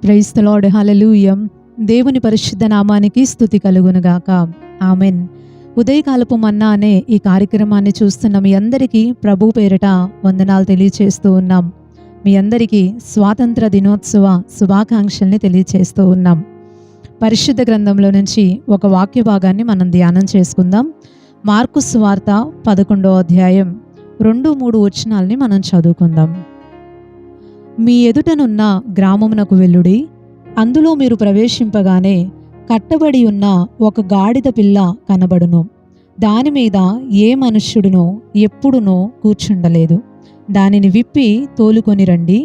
Praise the lord, హల్లెలూయా. దేవుని పరిశుద్ధ నామానికి స్తుతి కలుగునుగాక. ఆమెన్. ఉదయకాలపు మన్నా అనే ఈ కార్యక్రమాన్ని చూస్తున్న మీ అందరికీ ప్రభు పేరిట వందనాలు తెలియచేస్తూ ఉన్నాం. మీ అందరికీ స్వాతంత్ర దినోత్సవ శుభాకాంక్షల్ని తెలియచేస్తూ ఉన్నాం. పరిశుద్ధ గ్రంథంలో నుంచి ఒక వాక్య భాగాన్ని మనం ధ్యానం చేసుకుందాం. మార్కు సువార్త 11వ అధ్యాయం 2-3 వచనాల్ని మనం చదువుకుందాం. మీ ఎదుటనున్న గ్రామమునకు వెళ్ళుడి. అందులో మీరు ప్రవేశింపగానే కట్టబడి ఉన్న ఒక గాడిద పిల్ల కనబడును. దానిమీద ఏ మనుష్యుడునో ఎప్పుడునో కూర్చుండలేదు. దానిని విప్పి తోలుకొని రండి.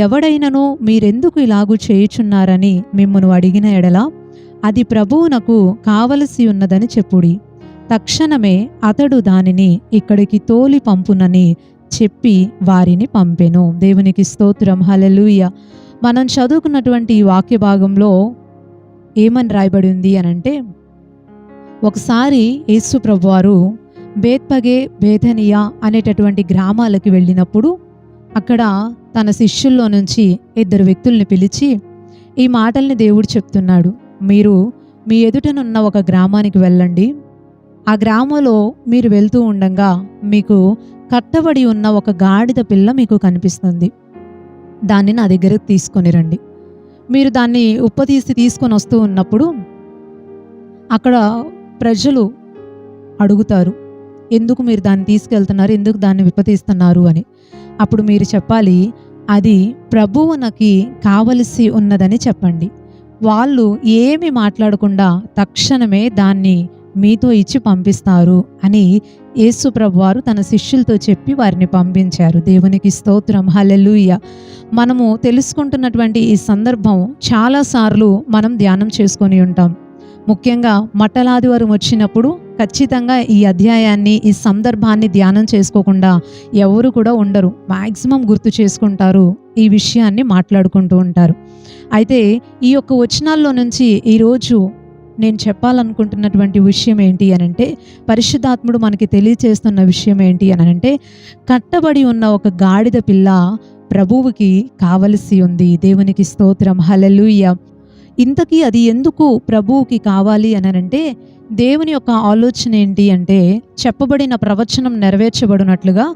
ఎవడైనను మీరెందుకు ఇలాగు చేయుచున్నారని మిమ్మును అడిగిన ఎడల అది ప్రభువునకు కావలసి ఉన్నదని చెప్పుడి. తక్షణమే అతడు దానిని ఇక్కడికి తోలి పంపునని చెప్పి వారిని పంపెను. దేవునికి స్తోత్రం, హల్లెలూయా. మనం చదువుకున్నటువంటి ఈ వాక్య భాగంలో ఏమని రాయబడి ఉంది అనంటే, ఒకసారి యేసు ప్రభువారు బేత్పగే, బేథనియా అనేటటువంటి గ్రామాలకి వెళ్ళినప్పుడు అక్కడ తన శిష్యుల్లో నుంచి 2 వ్యక్తుల్ని పిలిచి ఈ మాటల్ని దేవుడు చెప్తున్నాడు. మీరు మీ ఎదుటనున్న ఒక గ్రామానికి వెళ్ళండి. ఆ గ్రామంలో మీరు వెళ్తూ ఉండగా మీకు కట్టబడి ఉన్న ఒక గాడిద పిల్ల మీకు కనిపిస్తుంది. దాన్ని నా దగ్గరకు తీసుకొని రండి. మీరు దాన్ని ఉప్పతీసి తీసుకొని వస్తూ ఉన్నప్పుడు అక్కడ ప్రజలు అడుగుతారు, ఎందుకు మీరు దాన్ని తీసుకెళ్తున్నారు, ఎందుకు దాన్ని విప్పతీస్తున్నారు అని. అప్పుడు మీరు చెప్పాలి, అది ప్రభువునకి కావలసి ఉన్నదని చెప్పండి. వాళ్ళు ఏమి మాట్లాడకుండా తక్షణమే దాన్ని మీతో ఇచ్చి పంపిస్తారు అని యేసు ప్రభువారు తన శిష్యులతో చెప్పి వారిని పంపించారు. దేవునికి స్తోత్రం, హల్లెలూయా. మనము తెలుసుకుంటున్నటువంటి ఈ సందర్భం చాలాసార్లు మనం ధ్యానం చేసుకొని ఉంటాం. ముఖ్యంగా మట్టలాదివారం వచ్చినప్పుడు ఖచ్చితంగా ఈ అధ్యాయాన్ని, ఈ సందర్భాన్ని ధ్యానం చేసుకోకుండా ఎవరు కూడా ఉండరు. మ్యాక్సిమం గుర్తు చేసుకుంటారు, ఈ విషయాన్ని మాట్లాడుకుంటూ ఉంటారు. అయితే ఈ యొక్క వచనాల్లో నుంచి ఈరోజు నేను చెప్పాలనుకుంటున్నటువంటి విషయం ఏంటి అనంటే, పరిశుద్ధాత్ముడు మనకి తెలియచేస్తున్న విషయం ఏంటి అనంటే, కట్టబడి ఉన్న ఒక గాడిద పిల్ల ప్రభువుకి కావలసి ఉంది. దేవునికి స్తోత్రం, హల్లెలూయా. ఇంతకీ అది ఎందుకు ప్రభువుకి కావాలి అనంటే, దేవుని యొక్క ఆలోచన ఏంటి అంటే, చెప్పబడిన ప్రవచనం నెరవేర్చబడినట్లుగా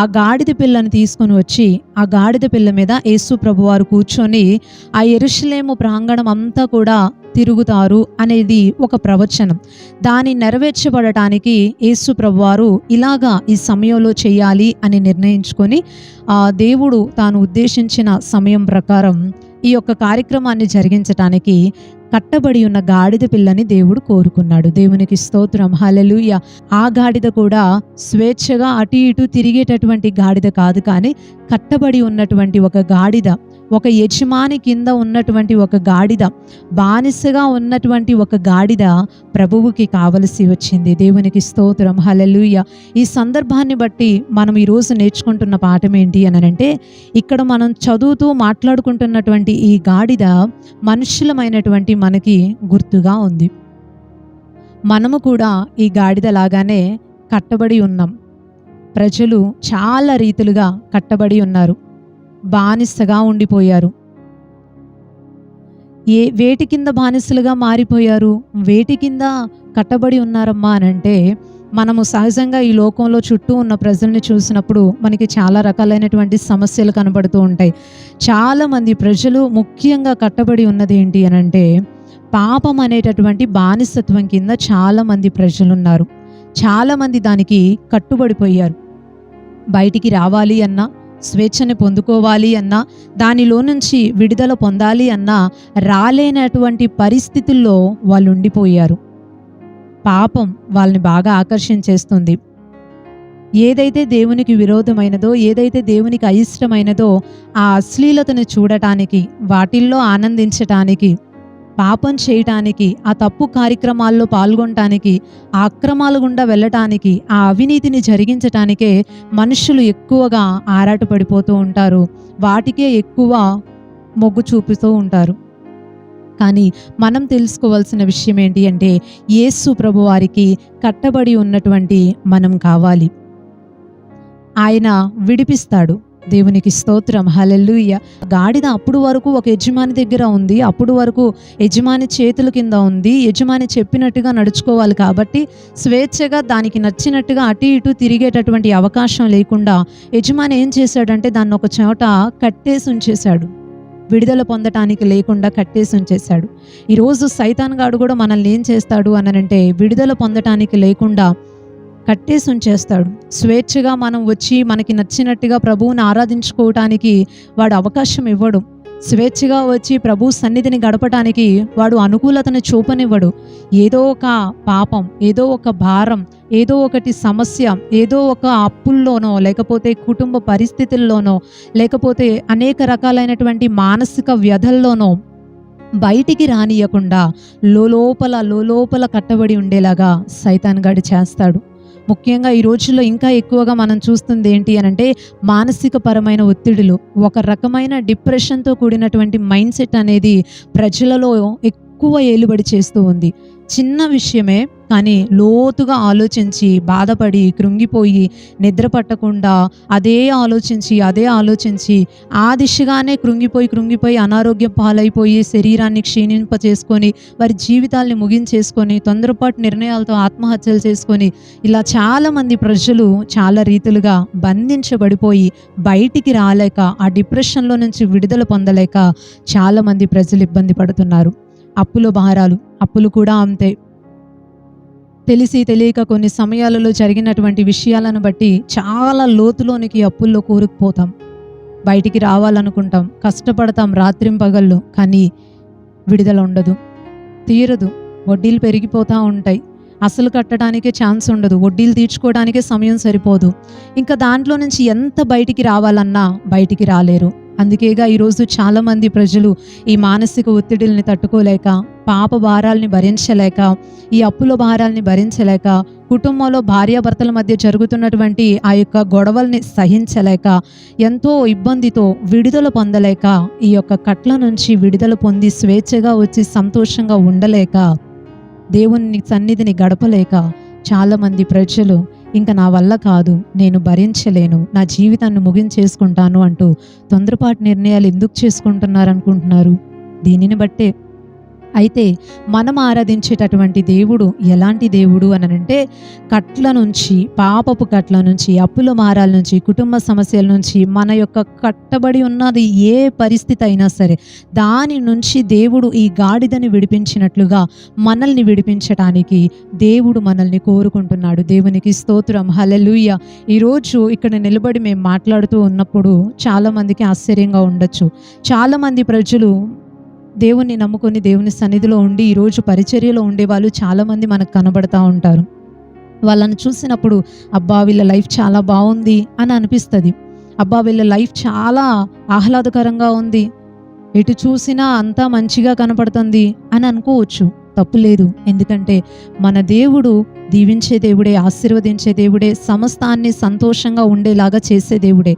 ఆ గాడిద పిల్లని తీసుకొని వచ్చి ఆ గాడిద పిల్ల మీద యేసు ప్రభువారు కూర్చొని ఆ యెరూషలేము ప్రాంగణం అంతా కూడా తిరుగుతారు అనేది ఒక ప్రవచనం. దాన్ని నెరవేర్చబడటానికి యేసు ప్రభువారు ఇలాగా ఈ సమయంలో చేయాలి అని నిర్ణయించుకొని దేవుడు తాను ఉద్దేశించిన సమయం ప్రకారం ఈ యొక్క కార్యక్రమాన్ని జరిగించటానికి కట్టబడి ఉన్న గాడిద పిల్లని దేవుడు కోరుకున్నాడు. దేవునికి స్తోత్రం, హల్లెలూయా. ఆ గాడిద కూడా స్వేచ్ఛగా అటు ఇటు తిరిగేటటువంటి గాడిద కాదు, కానీ కట్టబడి ఉన్నటువంటి ఒక గాడిద, ఒక యజమాని కింద ఉన్నటువంటి ఒక గాడిద, బానిసగా ఉన్నటువంటి ఒక గాడిద ప్రభువుకి కావలసి వచ్చింది. దేవునికి స్తోత్రం, హల్లెలూయా. ఈ సందర్భాన్ని బట్టి మనం ఈరోజు నేర్చుకుంటున్న పాఠం ఏంటి అనంటే, ఇక్కడ మనం చదువుతూ మాట్లాడుకుంటున్నటువంటి ఈ గాడిద మనుషులమైనటువంటి మనకి గుర్తుగా ఉంది. మనము కూడా ఈ గాడిద లాగానే కట్టబడి ఉన్నాం. ప్రజలు చాలా రీతులుగా కట్టబడి ఉన్నారు, బానిసగా ఉండిపోయారు. వేటి కింద బానిసలుగా మారిపోయారు, వేటి కింద కట్టబడి ఉన్నారమ్మా అనంటే, మనము సహజంగా ఈ లోకంలో చుట్టూ ఉన్న ప్రజల్ని చూసినప్పుడు మనకి చాలా రకాలైనటువంటి సమస్యలు కనబడుతూ ఉంటాయి. చాలామంది ప్రజలు ముఖ్యంగా కట్టబడి ఉన్నది ఏంటి అనంటే, పాపం అనేటటువంటి బానిసత్వం కింద చాలామంది ప్రజలు ఉన్నారు. చాలామంది దానికి కట్టుబడిపోయారు. బయటికి రావాలి అన్నా, స్వేచ్ఛని పొందుకోవాలి అన్నా, దానిలో నుంచి విడుదల పొందాలి అన్నా రాలేనటువంటి పరిస్థితుల్లో వాళ్ళు ఉండిపోయారు. పాపం వాళ్ళని బాగా ఆకర్షించేస్తుంది. ఏదైతే దేవునికి విరోధమైనదో, ఏదైతే దేవునికి అయిష్టమైనదో ఆ అశ్లీలతను చూడటానికి, వాటిల్లో ఆనందించటానికి, పాపం చేయటానికి, ఆ తప్పు కార్యక్రమాల్లో పాల్గొనటానికి, ఆ అక్రమాల గుండా వెళ్ళటానికి, ఆ అవినీతిని జరిగించటానికే మనుషులు ఎక్కువగా ఆరాటపడిపోతూ ఉంటారు. వాటికే ఎక్కువ మొగ్గు చూపుతూ ఉంటారు. కానీ మనం తెలుసుకోవాల్సిన విషయం ఏంటి అంటే, యేసు ప్రభువారికి కట్టబడి ఉన్నటువంటి మనం కావాలి. ఆయన విడిపిస్తాడు. దేవునికి స్తోత్రం, హల్లెలూయా. గాడిద అప్పుడు వరకు ఒక యజమాని దగ్గర ఉంది, అప్పుడు వరకు యజమాని చేతుల కింద ఉంది, యజమాని చెప్పినట్టుగా నడుచుకోవాలి కాబట్టి స్వేచ్ఛగా దానికి నచ్చినట్టుగా అటు ఇటు తిరిగేటటువంటి అవకాశం లేకుండా యజమాని ఏం చేశాడంటే దాన్ని ఒక చోట కట్టేసి ఉంచేశాడు. విడుదల పొందటానికి లేకుండా కట్టేసి ఉంచేశాడు. ఈరోజు సైతాన్ గాడు కూడా మనల్ని ఏం చేస్తాడు అనంటే విడుదల పొందటానికి లేకుండా కట్టేసి ఉంచేస్తాడు. స్వేచ్ఛగా మనం వచ్చి మనకి నచ్చినట్టుగా ప్రభువుని ఆరాధించుకోవటానికి వాడు అవకాశం ఇవ్వడు. స్వేచ్ఛగా వచ్చి ప్రభు సన్నిధిని గడపటానికి వాడు అనుకూలతను చూపనివ్వడు. ఏదో ఒక పాపం, ఏదో ఒక భారం, ఏదో ఒకటి సమస్య, ఏదో ఒక అప్పుల్లోనో లేకపోతే కుటుంబ పరిస్థితుల్లోనో లేకపోతే అనేక రకాలైనటువంటి మానసిక వ్యధల్లోనో బయటికి రానియకుండా లోలోపల కట్టబడి ఉండేలాగా సైతాన్ గాడు చేస్తాడు. ముఖ్యంగా ఈ రోజుల్లో ఇంకా ఎక్కువగా మనం చూస్తుంది ఏంటి అనంటే మానసిక పరమైన ఒత్తిడులు, ఒక రకమైన డిప్రెషన్తో కూడినటువంటి మైండ్ సెట్ అనేది ప్రజలలో ఎక్కువ ఏలుబడి చేస్తూ ఉంది. చిన్న విషయమే కానీ లోతుగా ఆలోచించి బాధపడి కృంగిపోయి నిద్ర పట్టకుండా అదే ఆలోచించి ఆ దిశగానే కృంగిపోయి అనారోగ్యం పాలైపోయి శరీరాన్ని క్షీణింపచేసుకొని వారి జీవితాల్ని ముగించేసుకొని తొందరపాటు నిర్ణయాలతో ఆత్మహత్యలు చేసుకొని ఇలా చాలామంది ప్రజలు చాలా రీతులుగా బంధించబడిపోయి బయటికి రాలేక ఆ డిప్రెషన్లో నుంచి విడుదల పొందలేక చాలామంది ప్రజలు ఇబ్బంది పడుతున్నారు. అప్పుల భారాలు, అప్పులు కూడా అంతే. తెలిసి తెలియక కొన్ని సమయాలలో జరిగినటువంటి విషయాలను బట్టి చాలా లోతులోనికి అప్పుల్లో కూరుకుపోతాం. బయటికి రావాలనుకుంటాం, కష్టపడతాం రాత్రింపగళ్ళు, కానీ విడుదల ఉండదు, తీరదు. వడ్డీలు పెరిగిపోతూ ఉంటాయి, అసలు కట్టడానికే ఛాన్స్ ఉండదు, వడ్డీలు తీర్చుకోవడానికే సమయం సరిపోదు. ఇంకా దాంట్లో నుంచి ఎంత బయటికి రావాలన్నా బయటికి రాలేరు. అందుకేగా ఈరోజు చాలామంది ప్రజలు ఈ మానసిక ఒత్తిడిల్ని తట్టుకోలేక, పాప భారాల్ని భరించలేక, ఈ అప్పుల భారాల్ని భరించలేక, కుటుంబంలో భార్యాభర్తల మధ్య జరుగుతున్నటువంటి ఆ యొక్క గొడవల్ని సహించలేక, ఎంతో ఇబ్బందితో విడుదల పొందలేక, ఈ యొక్క కట్ల నుంచి విడుదల పొంది స్వేచ్ఛగా వచ్చి సంతోషంగా ఉండలేక, దేవుని సన్నిధిని గడపలేక చాలామంది ప్రజలు ఇంకా నా వల్ల కాదు, నేను భరించలేను, నా జీవితాన్ని ముగించేసుకుంటాను అంటూ తొందరపాటు నిర్ణయాలు ఎందుకు చేసుకుంటున్నారనుకుంటున్నారు? దీనిని బట్టే. అయితే మనం ఆరాధించేటటువంటి దేవుడు ఎలాంటి దేవుడు అనంటే కట్ల నుంచి, పాపపు కట్ల నుంచి, అప్పుల మారాల నుంచి, కుటుంబ సమస్యల నుంచి, మన యొక్క కట్టబడి ఉన్నది ఏ పరిస్థితి అయినా సరే దాని నుంచి దేవుడు ఈ గాడిదని విడిపించినట్లుగా మనల్ని విడిపించటానికి దేవుడు మనల్ని కోరుకుంటున్నాడు. దేవునికి స్తోత్రం, హల్లెలూయా. ఈరోజు ఇక్కడ నిలబడి మేము మాట్లాడుతూ ఉన్నప్పుడు చాలామందికి ఆశ్చర్యంగా ఉండొచ్చు. చాలామంది ప్రజలు దేవుణ్ణి నమ్ముకొని దేవుని సన్నిధిలో ఉండి ఈరోజు పరిచర్యలో ఉండేవాళ్ళు చాలామంది మనకు కనబడతా ఉంటారు. వాళ్ళని చూసినప్పుడు అబ్బా వీళ్ళ లైఫ్ చాలా బాగుంది అని అనిపిస్తుంది. అబ్బా వీళ్ళ లైఫ్ చాలా ఆహ్లాదకరంగా ఉంది, ఎటు చూసినా అంతా మంచిగా కనపడుతుంది అని అనుకోవచ్చు. తప్పులేదు. ఎందుకంటే మన దేవుడు దీవించే దేవుడే, ఆశీర్వదించే దేవుడే, సమస్తాన్ని సంతోషంగా ఉండేలాగా చేసే దేవుడే.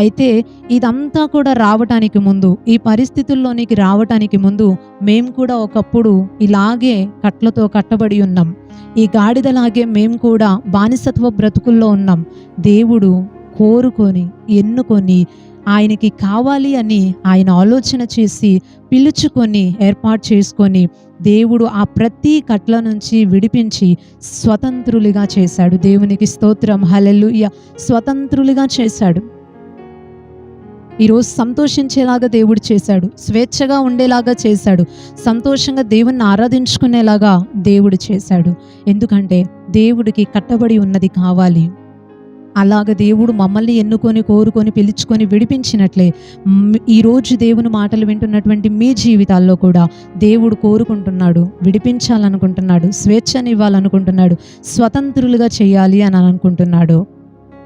అయితే ఇదంతా కూడా రావటానికి ముందు, ఈ పరిస్థితుల్లోనికి రావటానికి ముందు మేము కూడా ఒకప్పుడు ఇలాగే కట్లతో కట్టబడి ఉన్నాం. ఈ గాడిదలాగే మేము కూడా బానిసత్వ బ్రతుకుల్లో ఉన్నాం. దేవుడు కోరుకొని ఎన్నుకొని ఆయనకి కావాలి అని ఆయన ఆలోచన చేసి పిలుచుకొని ఏర్పాటు చేసుకొని దేవుడు ఆ ప్రతి కట్ల నుంచి విడిపించి స్వతంత్రులుగా చేశాడు. దేవునికి స్తోత్రం, హల్లెలూయా. స్వతంత్రులుగా చేశాడు. ఈరోజు సంతోషించేలాగా దేవుడు చేశాడు, స్వేచ్ఛగా ఉండేలాగా చేశాడు, సంతోషంగా దేవుణ్ణి ఆరాధించుకునేలాగా దేవుడు చేశాడు. ఎందుకంటే దేవుడికి కట్టబడి ఉన్నది కావాలి. అలాగ దేవుడు మమ్మల్ని ఎన్నుకొని కోరుకొని పిలుచుకొని విడిపించినట్లే ఈరోజు దేవుని మాటలు వింటున్నటువంటి మీ జీవితాల్లో కూడా దేవుడు కోరుకుంటున్నాడు, విడిపించాలనుకుంటున్నాడు, స్వేచ్ఛనివ్వాలనుకుంటున్నాడు, స్వతంత్రులుగా చేయాలి అని అనుకుంటున్నాడు.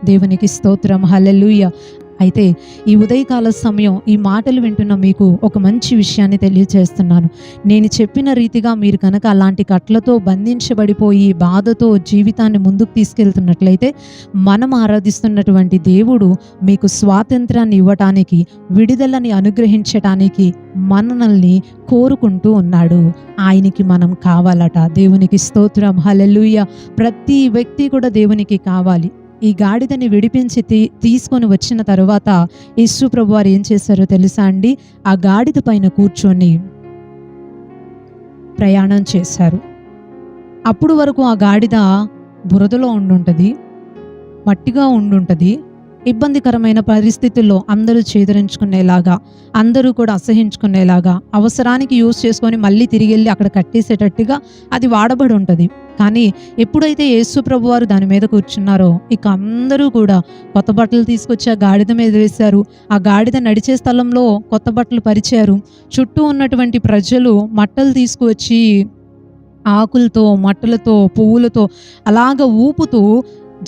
దేవునికి స్తోత్రం, హల్లెలూయా. అయితే ఈ ఉదయకాల సమయం ఈ మాటలు వింటున్న మీకు ఒక మంచి విషయాన్ని తెలియజేస్తున్నాను. నేను చెప్పిన రీతిగా మీరు కనుక అలాంటి కట్లతో బంధించబడిపోయి బాధతో జీవితాన్ని ముందుకు తీసుకెళ్తున్నట్లయితే మనం ఆరాధిస్తున్నటువంటి దేవుడు మీకు స్వాతంత్రాన్ని ఇవ్వటానికి, విడుదలని అనుగ్రహించటానికి మనల్ని కోరుకుంటూ ఉన్నాడు. ఆయనకి మనం కావాలట. దేవునికి స్తోత్రం, హల్లెలూయా. ప్రతి వ్యక్తి కూడా దేవునికి కావాలి. ఈ గాడిదని విడిపించి తీసుకొని వచ్చిన తరువాత యేసు ప్రభువారు ఏం చేశారో తెలుసా అండి? ఆ గాడిద పైన కూర్చొని ప్రయాణం చేశారు. అప్పుడు వరకు ఆ గాడిద బురదలో ఉండుంటది, మట్టిగా ఉండుంటది. ఇబ్బందికరమైన పరిస్థితుల్లో అందరూ చేదరించుకునేలాగా, అందరూ కూడా అసహించుకునేలాగా, అవసరానికి యూజ్ చేసుకొని మళ్ళీ తిరిగి వెళ్ళి అక్కడ కట్టేసేటట్టుగా అది వాడబడి ఉంటుంది. కానీ ఎప్పుడైతే యేసు ప్రభువారు దాని మీద కూర్చున్నారో ఇక అందరూ కూడా కొత్త బట్టలు తీసుకొచ్చి ఆ గాడిద మీద వేశారు. ఆ గాడిద నడిచే స్థలంలో కొత్త బట్టలు పరిచారు. చుట్టూ ఉన్నటువంటి ప్రజలు మట్టలు తీసుకువచ్చి ఆకులతో, మట్టలతో, పువ్వులతో అలాగ ఊపుతూ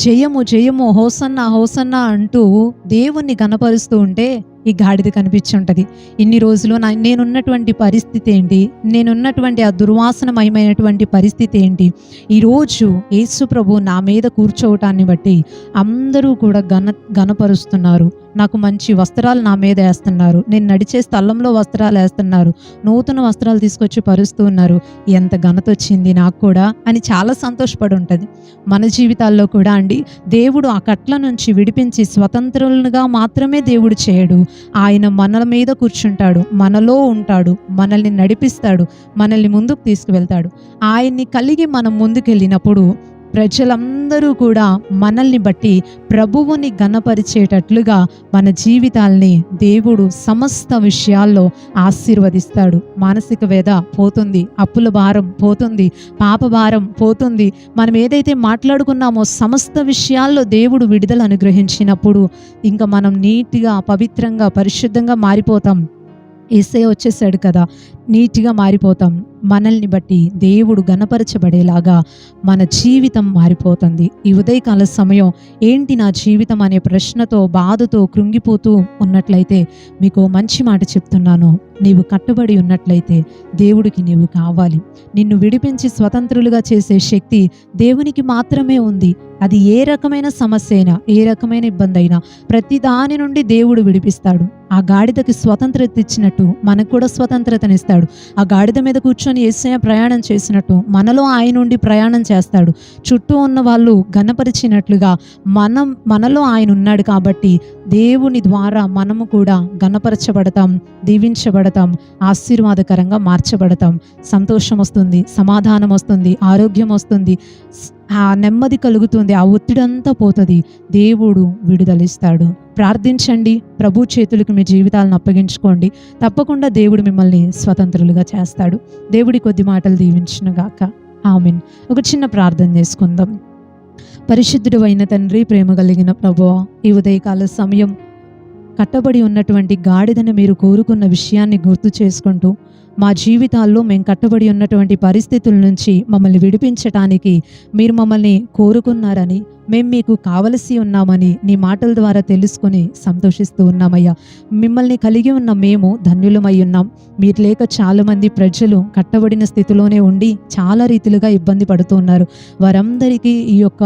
జయము జయము, హోసన్నా హోసన్నా అంటూ దేవుణ్ణి గణపరుస్తూ ఉంటే ఈ గాడిద కనిపించుంటది. ఇన్ని రోజులు నేనున్నటువంటి పరిస్థితి ఏంటి, నేనున్నటువంటి ఆ దుర్వాసనమయమైనటువంటి పరిస్థితి ఏంటి, ఈరోజు యేసు ప్రభు నా మీద కూర్చోవటాన్ని బట్టి అందరూ కూడా గణపరుస్తున్నారు. నాకు మంచి వస్త్రాలు నా మీద వేస్తున్నారు, నేను నడిచే స్థలంలో వస్త్రాలు వేస్తున్నారు, నూతన వస్త్రాలు తీసుకొచ్చి పరుస్తూ ఉన్నారు. ఎంత ఘనత వచ్చింది నాకు కూడా అని చాలా సంతోషపడి ఉంటుంది. మన జీవితాల్లో కూడా అండి, దేవుడు ఆ కట్ల నుంచి విడిపించి స్వతంత్రులుగా మాత్రమే దేవుడు చేయడు. ఆయన మన మీద కూర్చుంటాడు, మనలో ఉంటాడు, మనల్ని నడిపిస్తాడు, మనల్ని ముందుకు తీసుకువెళ్తాడు. ఆయన్ని కలిగి మనం ముందుకెళ్ళినప్పుడు ప్రజలందరూ కూడా మనల్ని బట్టి ప్రభువుని ఘనపరిచేటట్లుగా మన జీవితాల్ని దేవుడు సమస్త విషయాల్లో ఆశీర్వదిస్తాడు. మానసిక వేద పోతుంది, అప్పుల భారం పోతుంది, పాప భారం పోతుంది. మనం ఏదైతే మాట్లాడుకున్నామో సమస్త విషయాల్లో దేవుడు విడుదల అనుగ్రహించినప్పుడు ఇంకా మనం నీట్గా, పవిత్రంగా, పరిశుద్ధంగా మారిపోతాం. యేసయ్య వచ్చేసాడు కదా, నీట్గా మారిపోతాం. మనల్ని బట్టి దేవుడు గణపరచబడేలాగా మన జీవితం మారిపోతుంది. ఈ ఉదయకాల సమయం ఏంటి నా జీవితం అనే ప్రశ్నతో, బాధతో కృంగిపోతూ ఉన్నట్లయితే మీకు మంచి మాట చెప్తున్నాను. నీవు కట్టుబడి ఉన్నట్లయితే దేవుడికి నీవు కావాలి. నిన్ను విడిపించి స్వతంత్రులుగా చేసే శక్తి దేవునికి మాత్రమే ఉంది. అది ఏ రకమైన సమస్య అయినా, ఏ రకమైన ఇబ్బంది అయినా ప్రతి దాని నుండి దేవుడు విడిపిస్తాడు. ఆ గాడిదకి స్వతంత్రత ఇచ్చినట్టు మనకు కూడా స్వతంత్రతనిస్తాడు. ఆ గాడిద మీద కూర్చొని యేసయ్య ప్రయాణం చేసినట్టు మనలో ఆయన నుండి ప్రయాణం చేస్తాడు. చుట్టూ ఉన్న వాళ్ళు ఘనపరిచినట్లుగా మనలో ఆయన ఉన్నాడు కాబట్టి దేవుని ద్వారా మనము కూడా ఘనపరచబడతాం, దీవించబడతాం, ఆశీర్వాదకరంగా మార్చబడతాం. సంతోషం వస్తుంది, సమాధానం వస్తుంది, ఆరోగ్యం వస్తుంది, ఆ నెమ్మది కలుగుతుంది, ఆ ఒత్తిడంతా పోతుంది. దేవుడు విడుదలిస్తాడు. ప్రార్థించండి, ప్రభు చేతులకు మీ జీవితాలను అప్పగించుకోండి. తప్పకుండా దేవుడు మిమ్మల్ని స్వతంత్రులుగా చేస్తాడు. దేవుడి కొద్ది మాటలు దీవించునుగాక. ఆమేన్. ఒక చిన్న ప్రార్థన చేసుకుందాం. పరిశుద్ధుడు అయిన తండ్రి, ప్రేమ కలిగిన ప్రభువా, ఈ ఉదయకాల సమయం కట్టబడి ఉన్నటువంటి గాడిదను మీరు కోరుకున్న విషయాన్ని గుర్తు చేసుకుంటూ మా జీవితాల్లో మేము కట్టబడి ఉన్నటువంటి పరిస్థితుల నుంచి మమ్మల్ని విడిపించటానికి మీరు మమ్మల్ని కోరుకున్నారని, మేము మీకు కావలసి ఉన్నామని నీ మాటల ద్వారా తెలుసుకొని సంతోషిస్తూ ఉన్నామయ్యా. మిమ్మల్ని కలిగి ఉన్న మేము ధన్యులమై ఉన్నాం. మీరు లేక చాలామంది ప్రజలు కట్టబడిన స్థితిలోనే ఉండి చాలా రీతిలుగా ఇబ్బంది పడుతూ ఉన్నారు. వారందరికీ ఈ యొక్క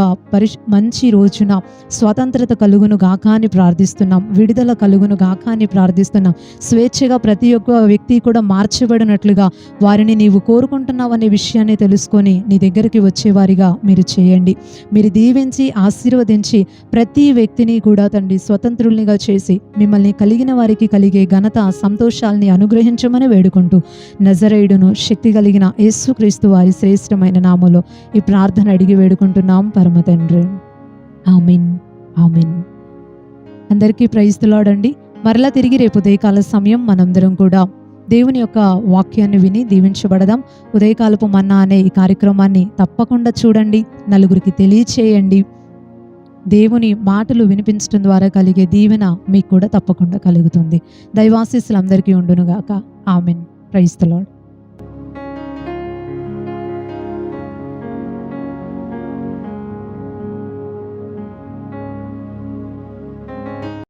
మంచి రోజున స్వతంత్రత కలుగును గాక అని ప్రార్థిస్తున్నాం. విడుదల కలుగును గాక అని ప్రార్థిస్తున్నాం. స్వేచ్ఛగా ప్రతి ఒక్క వ్యక్తి కూడా మార్చబడినట్లుగా వారిని నీవు కోరుకుంటున్నావనే విషయాన్ని తెలుసుకొని నీ దగ్గరికి వచ్చేవారిగా మీరు చేయండి. మీరు దీవించి ఆశీర్వదించి ప్రతి వ్యక్తిని కూడా తండ్రి స్వతంత్రుల్నిగా చేసి మిమ్మల్ని కలిగిన వారికి కలిగే ఘనత, సంతోషాల్ని అనుగ్రహించమని వేడుకుంటూ నజరేయుడును శక్తి కలిగిన యేసుక్రీస్తు వారి శ్రేష్టమైన నామములో ఈ ప్రార్థన అడిగి వేడుకుంటున్నాం పరమ తండ్రి. ఆమేన్, ఆమేన్. అందరికీ ప్రైజ్ ది లార్డ్ అండి. మరలా తిరిగి రేపు ఉదయకాల సమయం మనందరం కూడా దేవుని యొక్క వాక్యాన్ని విని దీవించబడదాం. ఉదయకాలపు మన్నా అనే ఈ కార్యక్రమాన్ని తప్పకుండా చూడండి, నలుగురికి తెలియచేయండి. దేవుని మాటలు వినిపించడం ద్వారా కలిగే దీవెన మీకు కూడా తప్పకుండా కలుగుతుంది. దైవాశీస్సులు అందరికీ ఉండునుగాక. ఆమేన్. Praise the lord.